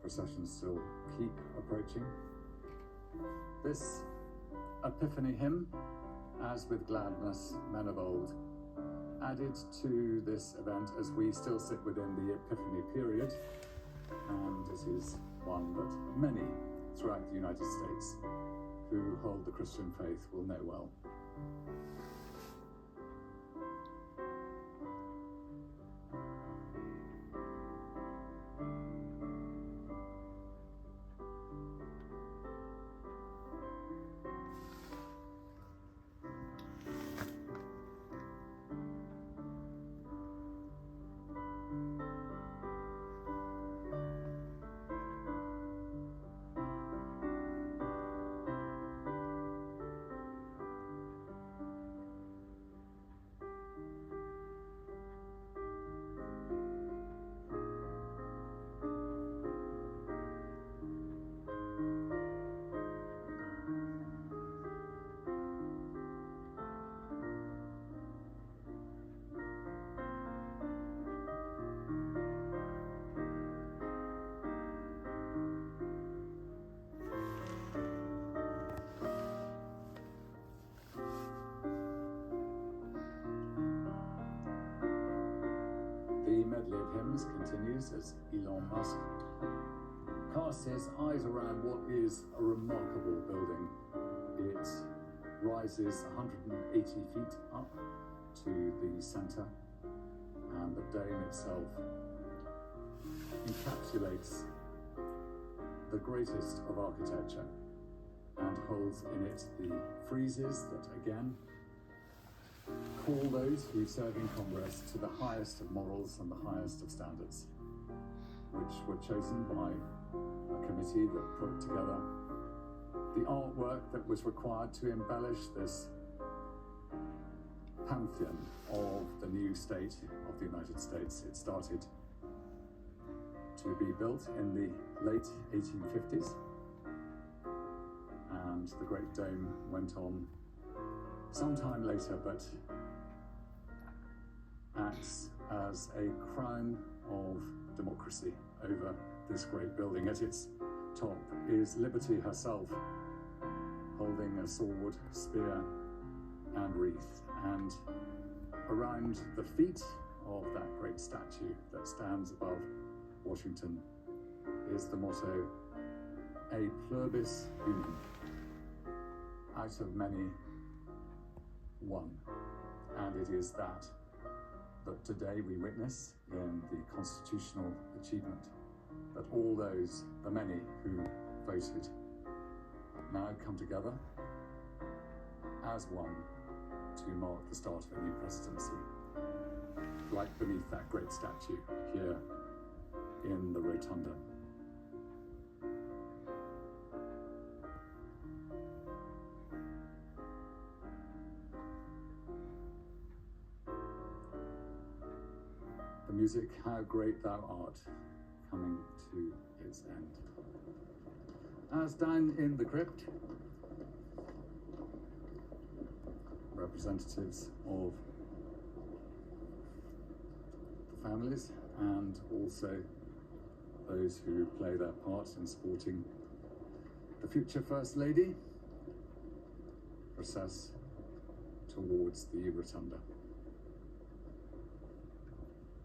processions still keep approaching. This Epiphany hymn, as with gladness, men of old, added to this event as we still sit within the Epiphany period, and it is one that many throughout the United States who hold the Christian faith will know well. The medley of hymns continues as Elon Musk casts his eyes around what is a remarkable building. It rises 180 feet up to the centre, and the dome itself encapsulates the greatest of architecture and holds in it the friezes that again call those who serve in Congress to the highest of morals and the highest of standards, which were chosen by a committee that put together the artwork that was required to embellish this pantheon of the new state of the United States. It started to be built in the late 1850s, and the Great Dome went on some time later, but acts as a crown of democracy over this great building. At its top is liberty herself, holding a sword, spear, and wreath. And around the feet of that great statue that stands above Washington is the motto, A Pluribus Unum, out of many, one. And it is that today we witness in the constitutional achievement, that all those, the many who voted, now come together as one to mark the start of a new presidency, right beneath that great statue here in the Rotunda. The music, How Great Thou Art, coming to its end. As down in the crypt, representatives of the families and also those who play their part in supporting the future First Lady process towards the Rotunda.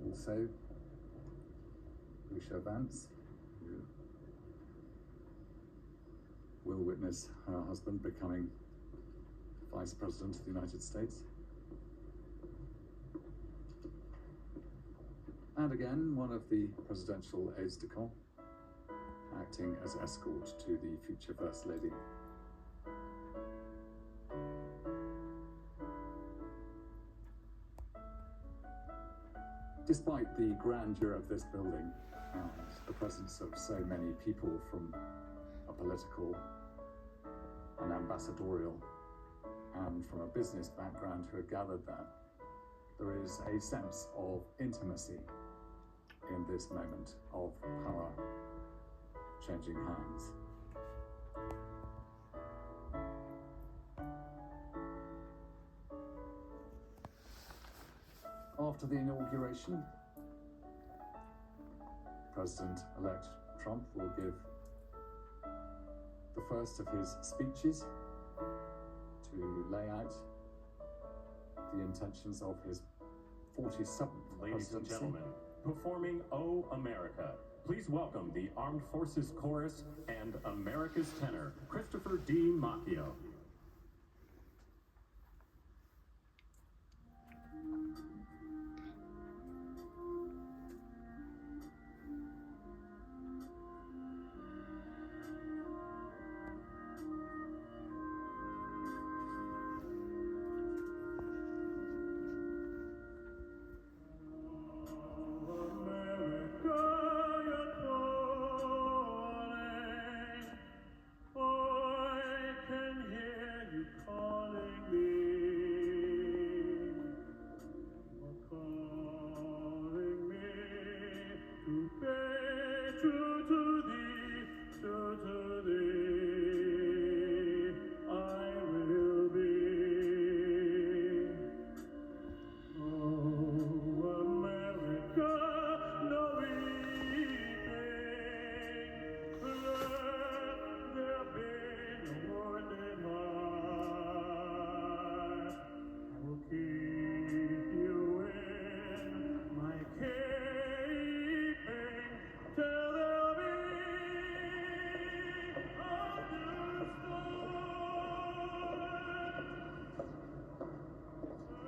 Also, Lucia Vance, who will witness her husband becoming Vice President of the United States. And again, one of the presidential aides de camp, acting as escort to the future First Lady. Despite the grandeur of this building and the presence of so many people from a political and ambassadorial and from a business background who are gathered there, there is a sense of intimacy in this moment of power changing hands. After the inauguration, President-elect Trump will give the first of his speeches to lay out the intentions of his 47th Ladies and presidency. gentlemen, performing O America, please welcome the Armed Forces Chorus and America's tenor, Christopher D. Macchio.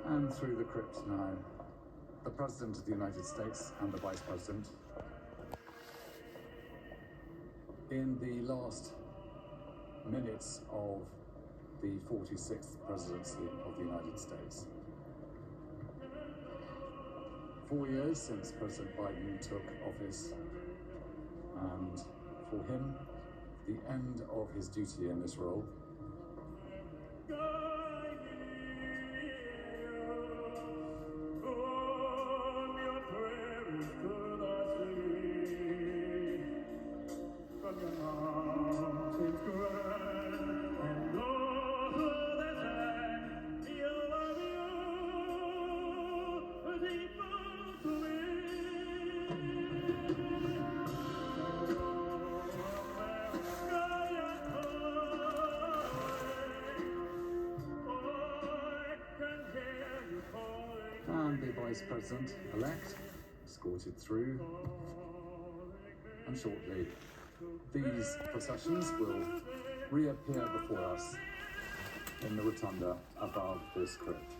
And through the crypt now, the President of the United States and the Vice President. In the last minutes of the 46th presidency of the United States. 4 years since President Biden took office, and for him, the end of his duty in this role. And the Vice President-elect escorted through, and shortly these processions will reappear before us in the rotunda above this crypt.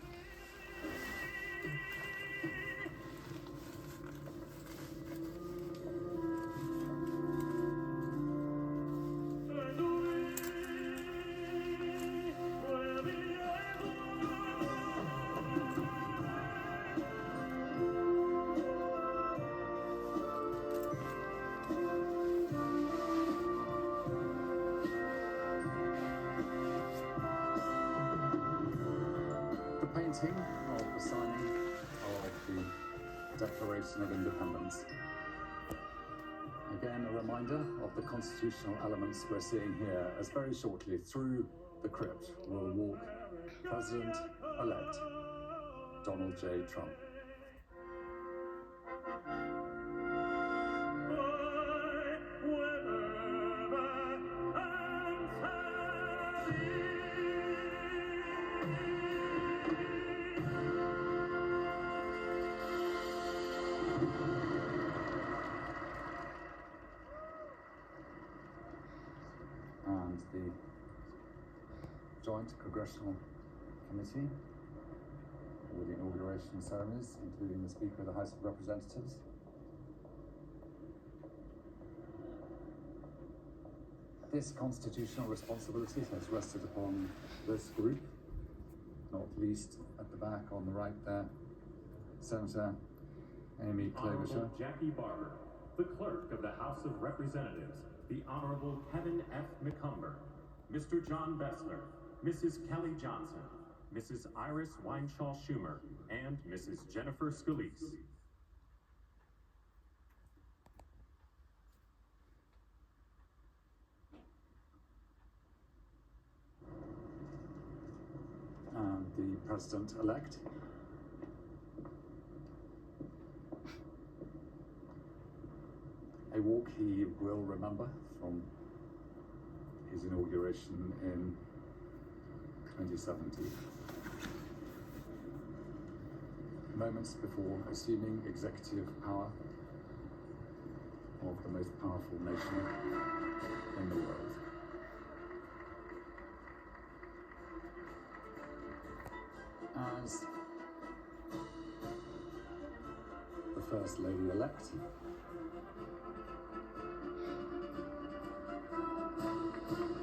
Painting of the signing of the Declaration of Independence. Again, a reminder of the constitutional elements we're seeing here, as very shortly through the crypt will walk President-elect Donald J. Trump. And the Joint Congressional Committee for the inauguration ceremonies, including the Speaker of the House of Representatives. This constitutional responsibility has rested upon this group, not least at the back on the right there, Senator Amy Klobuchar. Honorable Jackie Barber, the Clerk of the House of Representatives, the Honorable Kevin F. McCumber, Mr. John Bessler, Mrs. Kelly Johnson, Mrs. Iris Weinshaw Schumer, and Mrs. Jennifer Scalise. And the President-elect. A walk he will remember from his inauguration in 2017. Moments before assuming executive power of the most powerful nation in the world. As the First Lady-elect,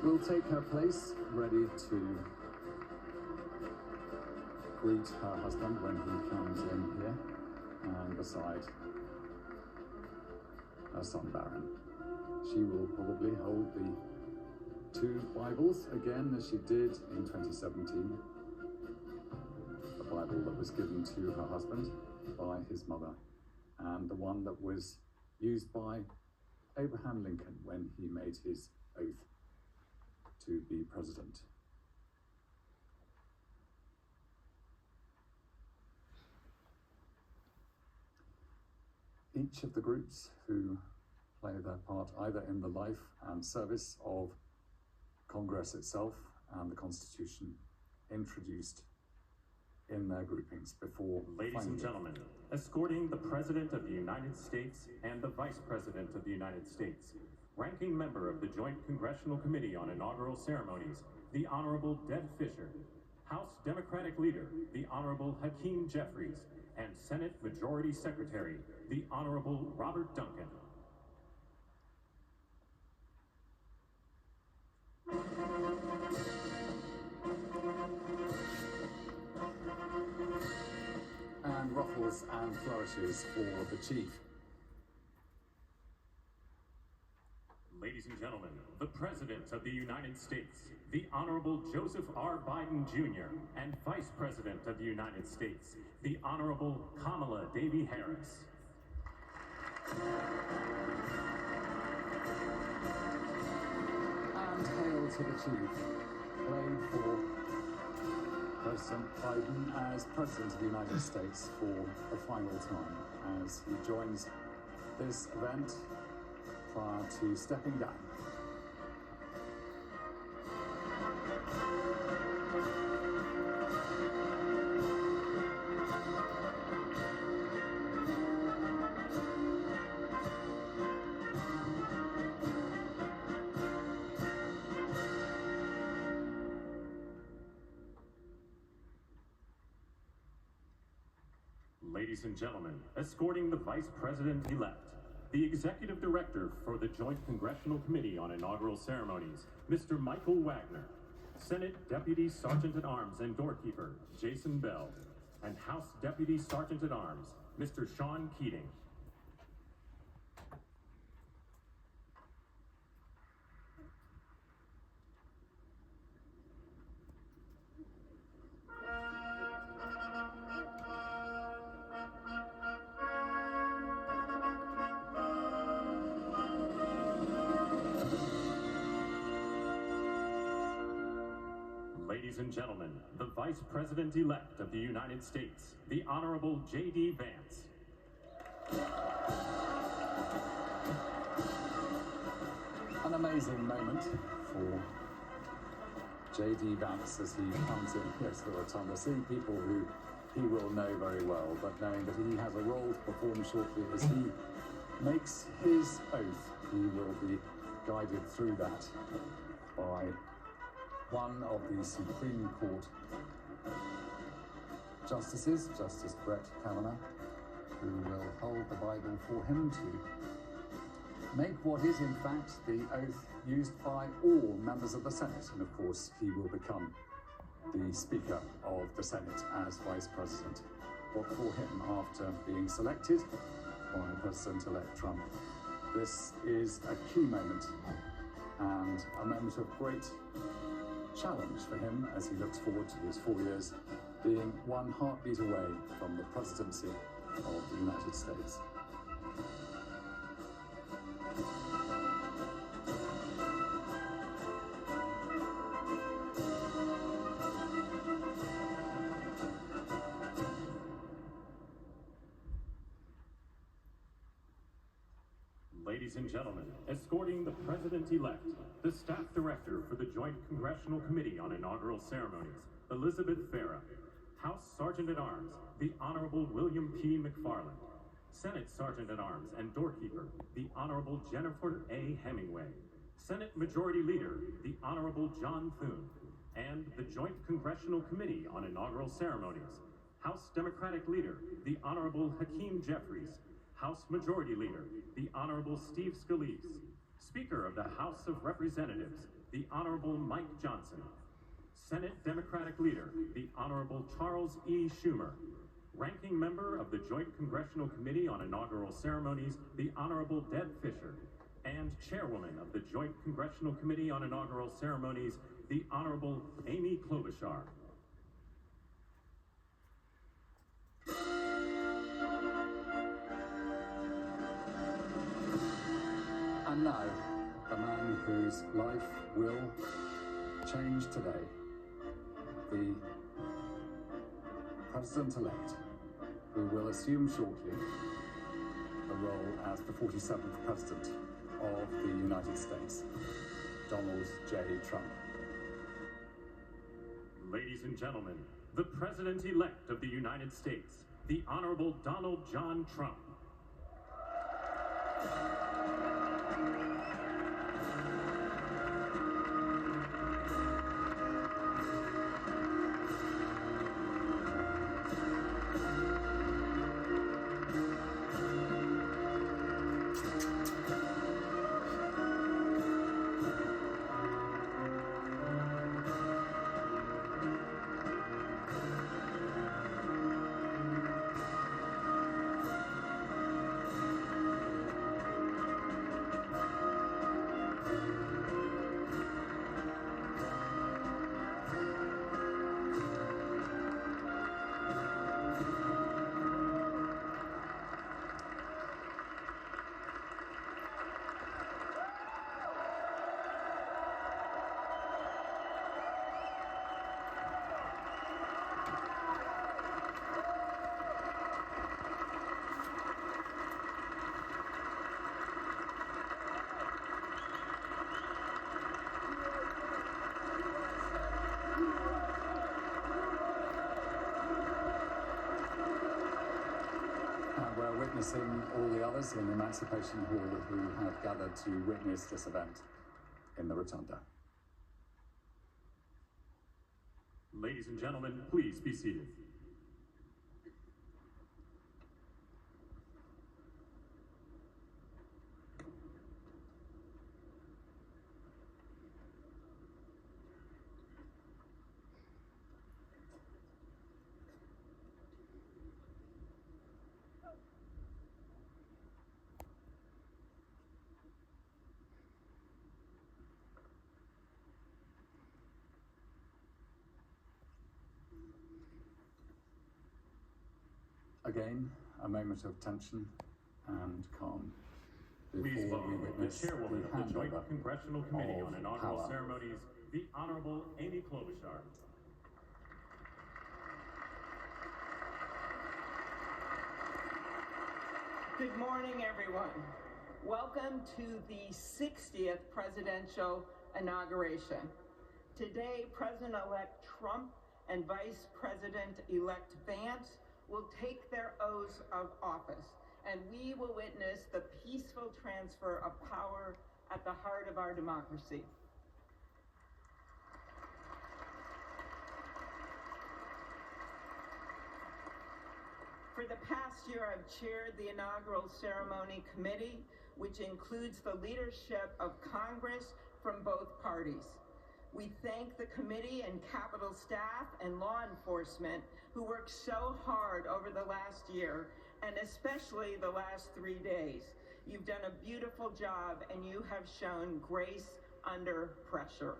will take her place, ready to greet her husband when he comes in here, and beside her son Baron. She will probably hold the two Bibles again, as she did in 2017. The Bible that was given to her husband by his mother, and the one that was used by Abraham Lincoln when he made his oath to be president. Each of the groups who play their part either in the life and service of Congress itself and the Constitution introduced in their groupings before. Ladies and gentlemen, escorting the President of the United States and the Vice President of the United States, ranking member of the Joint Congressional Committee on Inaugural Ceremonies, the Honorable Deb Fischer, House Democratic Leader, the Honorable Hakeem Jeffries, and Senate Majority Secretary, the Honorable Robert Duncan. And ruffles and flourishes for the chief. Ladies and gentlemen, the President of the United States, the Honorable Joseph R. Biden Jr., and Vice President of the United States, the Honorable Kamala Devi Harris. And hail to the chief, played for President Biden as President of the United States for the final time, as he joins this event prior to stepping down. Ladies and gentlemen, escorting the Vice President-elect, the Executive Director for the Joint Congressional Committee on Inaugural Ceremonies, Mr. Michael Wagner, Senate Deputy Sergeant-at-Arms and Doorkeeper, Jason Bell, and House Deputy Sergeant-at-Arms, Mr. Sean Keating. Ladies and gentlemen, the Vice President-elect of the United States, the Honorable J.D. Vance. An amazing moment for J.D. Vance as he comes in. Yes, there are time to see people who he will know very well, but knowing that he has a role to perform shortly as he makes his oath, he will be guided through that by one of the Supreme Court justices, Justice Brett Kavanaugh, who will hold the Bible for him to make what is in fact the oath used by all members of the Senate. And of course, he will become the Speaker of the Senate as Vice President. But for him, after being selected by President-elect Trump, this is a key moment and a moment of great challenge for him as he looks forward to his 4 years being one heartbeat away from the presidency of the United States. Ladies and gentlemen, escorting the President-elect, the Staff Director for the Joint Congressional Committee on Inaugural Ceremonies, Elizabeth Farah, House Sergeant-at-Arms, the Honorable William P. McFarland, Senate Sergeant-at-Arms and Doorkeeper, the Honorable Jennifer A. Hemingway, Senate Majority Leader, the Honorable John Thune, and the Joint Congressional Committee on Inaugural Ceremonies, House Democratic Leader, the Honorable Hakeem Jeffries, House Majority Leader, the Honorable Steve Scalise, Speaker of the House of Representatives, the Honorable Mike Johnson, Senate Democratic Leader, the Honorable Charles E. Schumer, Ranking Member of the Joint Congressional Committee on Inaugural Ceremonies, the Honorable Deb Fischer, and Chairwoman of the Joint Congressional Committee on Inaugural Ceremonies, the Honorable Amy Klobuchar. And now, the man whose life will change today, the President-elect, who will assume shortly the role as the 47th President of the United States, Donald J. Trump. Ladies and gentlemen, the President-elect of the United States, the Honorable Donald John Trump. We're witnessing all the others in Emancipation Hall who have gathered to witness this event in the Rotunda. Ladies and gentlemen, please be seated. Again, a moment of tension and calm Please before we welcome the witness Chairwoman the of the Joint handover Congressional Committee on of Inaugural power. Ceremonies, the Honorable Amy Klobuchar. Good morning, everyone. Welcome to the 60th presidential inauguration. Today, President-elect Trump and Vice President-elect Vance will take their oaths of office, and we will witness the peaceful transfer of power at the heart of our democracy. For the past year, I've chaired the inaugural ceremony committee, which includes the leadership of Congress from both parties. We thank the committee and Capitol staff and law enforcement who worked so hard over the last year, and especially the last 3 days. You've done a beautiful job, and you have shown grace under pressure.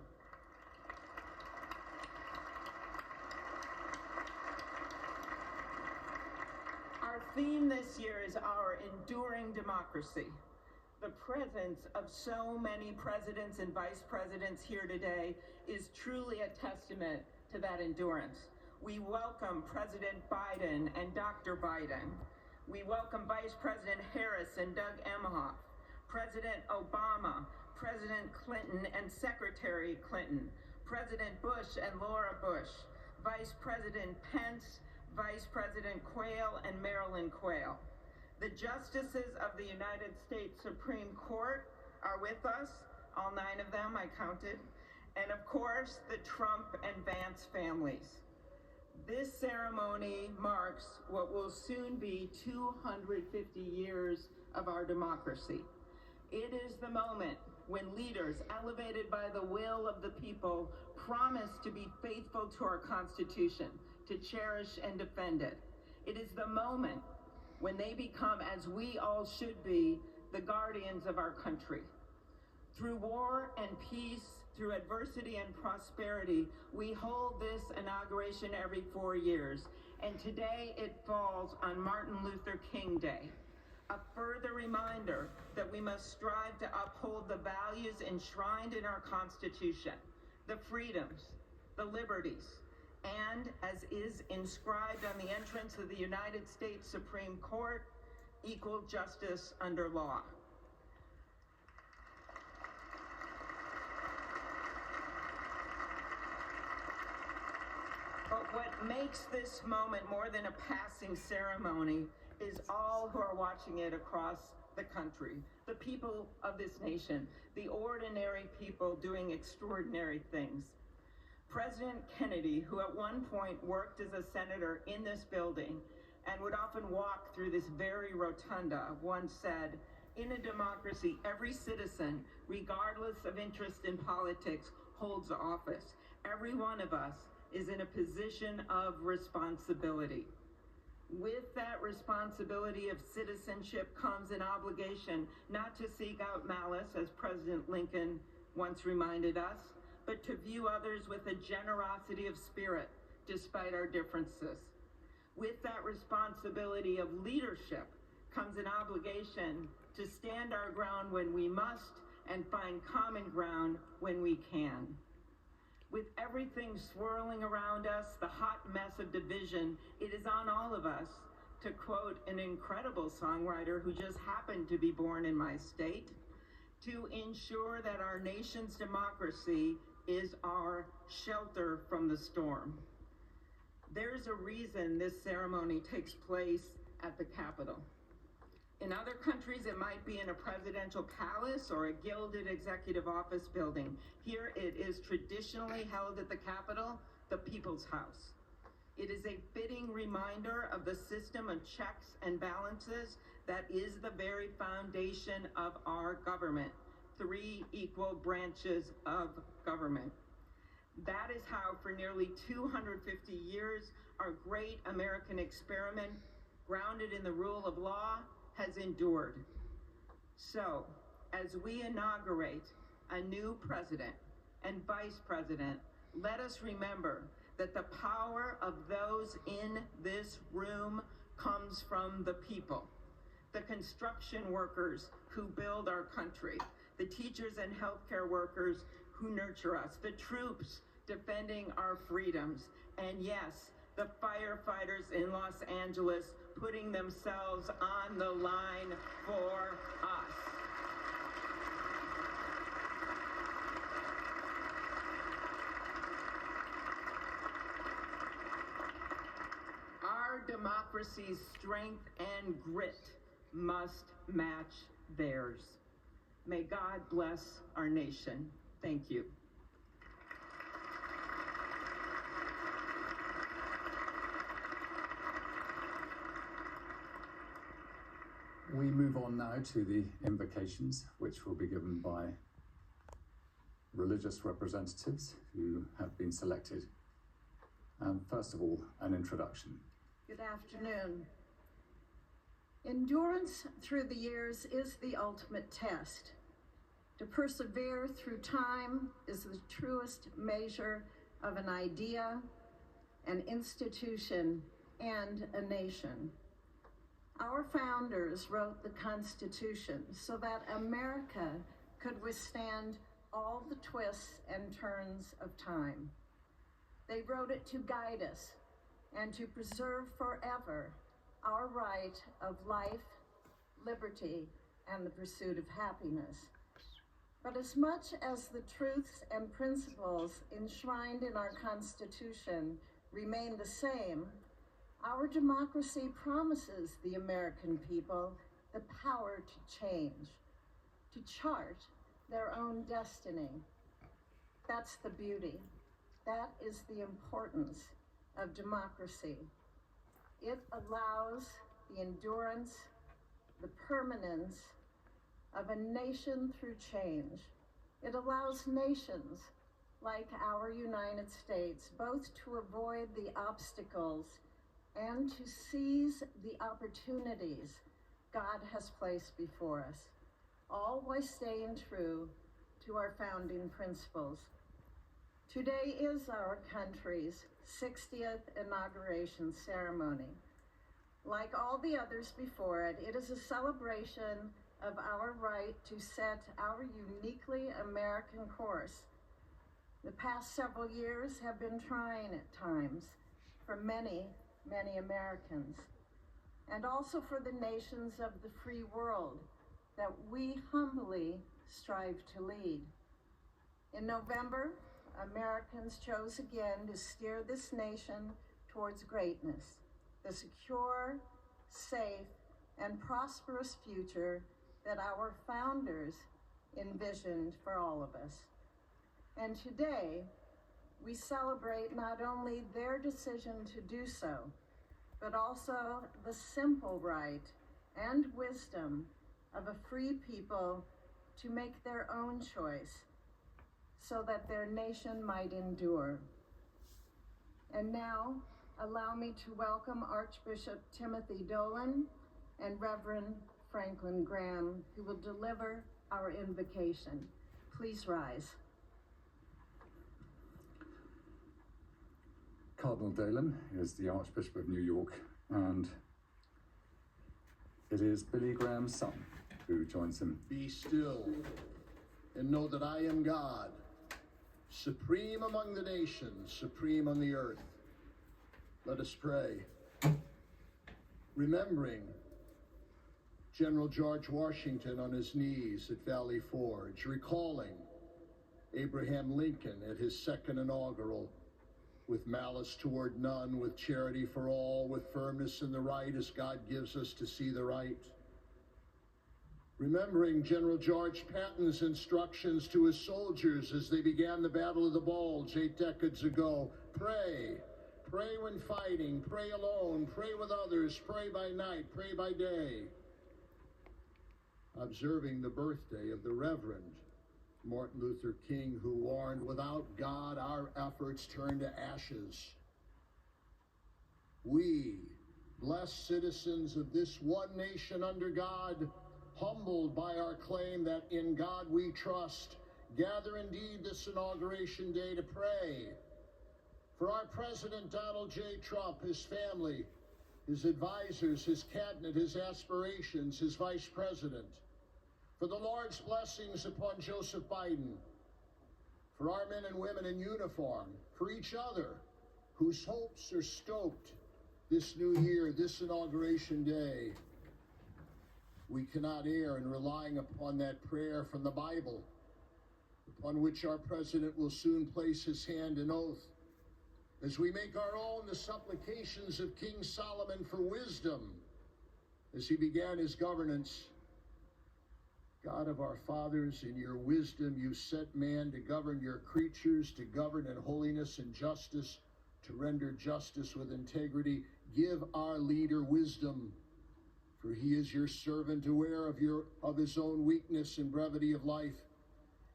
Our theme this year is our enduring democracy. The presence of so many presidents and vice presidents here today is truly a testament to that endurance. We welcome President Biden and Dr. Biden. We welcome Vice President Harris and Doug Emhoff, President Obama, President Clinton and Secretary Clinton, President Bush and Laura Bush, Vice President Pence, Vice President Quayle and Marilyn Quayle. The justices of the United States Supreme Court are with us, all 9 of them, I counted, and of course, the Trump and Vance families. This ceremony marks what will soon be 250 years of our democracy. It is the moment when leaders elevated by the will of the people promise to be faithful to our Constitution, to cherish and defend it. It is the moment when they become, as we all should be, the guardians of our country. Through war and peace, through adversity and prosperity, we hold this inauguration every 4 years, and today it falls on Martin Luther King Day, a further reminder that we must strive to uphold the values enshrined in our Constitution, the freedoms, the liberties, and, as is inscribed on the entrance of the United States Supreme Court, equal justice under law. But what makes this moment more than a passing ceremony is all who are watching it across the country, the people of this nation, the ordinary people doing extraordinary things. President Kennedy, who at one point worked as a senator in this building and would often walk through this very rotunda, once said, "In a democracy, every citizen, regardless of interest in politics, holds office. Every one of us is in a position of responsibility." With that responsibility of citizenship comes an obligation not to seek out malice, as President Lincoln once reminded us, but to view others with a generosity of spirit, despite our differences. With that responsibility of leadership comes an obligation to stand our ground when we must and find common ground when we can. With everything swirling around us, the hot mess of division, it is on all of us, to quote an incredible songwriter who just happened to be born in my state, to ensure that our nation's democracy is our shelter from the storm. There's a reason this ceremony takes place at the Capitol. In other countries, it might be in a presidential palace or a gilded executive office building. Here it is traditionally held at the Capitol, the People's House. It is a fitting reminder of the system of checks and balances that is the very foundation of our government. 3 equal branches of government. That is how, for nearly 250 years, our great American experiment, grounded in the rule of law, has endured. So, as we inaugurate a new president and vice president, let us remember that the power of those in this room comes from the people. The construction workers who build our country, the teachers and healthcare workers who nurture us, the troops defending our freedoms, and yes, the firefighters in Los Angeles putting themselves on the line for us. Our democracy's strength and grit must match theirs. May God bless our nation. Thank you. We move on now to the invocations, which will be given by religious representatives who have been selected. And first of all, an introduction. Good afternoon. Endurance through the years is the ultimate test. To persevere through time is the truest measure of an idea, an institution, and a nation. Our founders wrote the Constitution so that America could withstand all the twists and turns of time. They wrote it to guide us and to preserve forever our right of life, liberty, and the pursuit of happiness. But as much as the truths and principles enshrined in our Constitution remain the same, our democracy promises the American people the power to change, to chart their own destiny. That's the beauty. That is the importance of democracy. It allows the endurance, the permanence of a nation through change. It allows nations like our United States both to avoid the obstacles and to seize the opportunities God has placed before us, all while staying true to our founding principles. Today is our country's 60th inauguration ceremony. Like all the others before it, it is a celebration of our right to set our uniquely American course. The past several years have been trying at times for many, many Americans, and also for the nations of the free world that we humbly strive to lead. In November, Americans chose again to steer this nation towards greatness, the secure, safe, and prosperous future that our founders envisioned for all of us. And today, we celebrate not only their decision to do so, but also the simple right and wisdom of a free people to make their own choice so that their nation might endure. And now, allow me to welcome Archbishop Timothy Dolan and Reverend Franklin Graham, who will deliver our invocation. Please rise. Cardinal Dolan is the Archbishop of New York, and it is Billy Graham's son who joins him. Be still and know that I am God, supreme among the nations, supreme on the earth. Let us pray. Remembering General George Washington on his knees at Valley Forge, recalling Abraham Lincoln at his second inaugural, with malice toward none, with charity for all, with firmness in the right as God gives us to see the right. Remembering General George Patton's instructions to his soldiers as they began the Battle of the Bulge 8 decades ago. Pray. Pray when fighting. Pray alone. Pray with others. Pray by night. Pray by day. Observing the birthday of the Reverend Martin Luther King, who warned, without God, our efforts turn to ashes. We, blessed citizens of this one nation under God, humbled by our claim that in God we trust, gather indeed this inauguration day to pray for our President Donald J. Trump, his family, his advisors, his cabinet, his aspirations, his vice president, for the Lord's blessings upon Joseph Biden, for our men and women in uniform, for each other whose hopes are stoked this new year, this inauguration day. We cannot err in relying upon that prayer from the Bible, upon which our president will soon place his hand in oath, as we make our own the supplications of King Solomon for wisdom as he began his governance. God of our fathers, in your wisdom you set man to govern your creatures, to govern in holiness and justice, to render justice with integrity. Give our leader wisdom, for he is your servant, aware of his own weakness and brevity of life.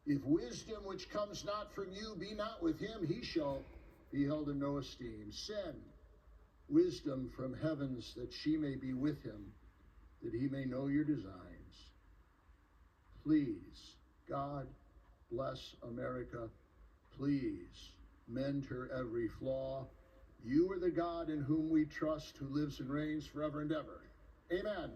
If wisdom which comes not from you be not with him, he shall be held in no esteem. Send wisdom from heavens, that she may be with him, that he may know your designs. Please, God, bless America. Please, mend her every flaw. You are the God in whom we trust, who lives and reigns forever and ever. Amen.